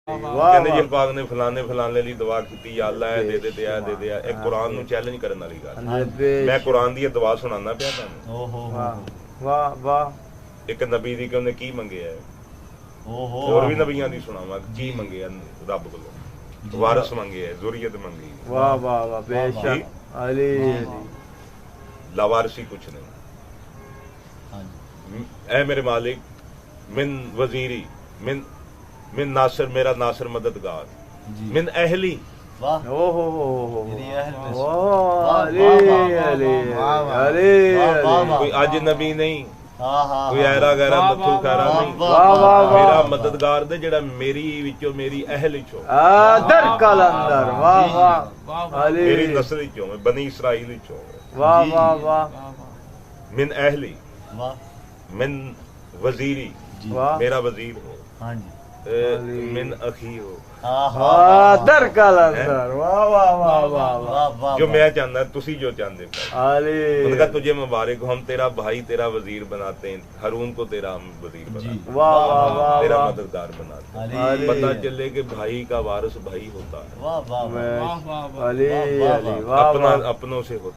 कहते जी पाक ने फलाने फलाने ली दुआ की या अल्लाह दे दे ते दे दे एक कुरान नु चैलेंज करने वाली गल मैं कुरान दी दुआ सुनाना पिया तुहानू वाह वाह एक नबी दी कि उन्हें की मंगे है और भी नबियां दी सुनावा की मंगे रब कोलों वारिस मंगे है ज़ुरियत मंगी वाह वाह वाह बेशक अली लावारिसी कुछ नहीं ऐ मेरे मालिक मिन वजीरी मिन मिन नासिर मेरा नासिर मददगार मिन अहली वाह ओ हो कोई अजनबी नहीं कोई ऐरा गैरा नथू खैरा नहीं मेरा मददगार दे जेड़ा मेरी विचों मेरी अहल विचों दर कलंदर वाह वाह अली मेरी नस्ल विचों बनी इस्राइल विचों वाह वाह वाह मिन अहली मिन वजीरी मेरा वजीर हो हां जी मिन अखी हो दर कलंदर वाह वाह वाह वाह वाह जो मैं चाहता तुसी जो चाहते अली उनका तुझे मुबारक हो हम तेरा भाई तेरा वजीर बनाते हैं हरून को तेरा हम वजीर बनाते हैं वाह वाह वाह तेरा मददगार बनाते हैं पता चले कि भाई का वारिस भाई होता है अली अली वाह अपना अपनों से होता है।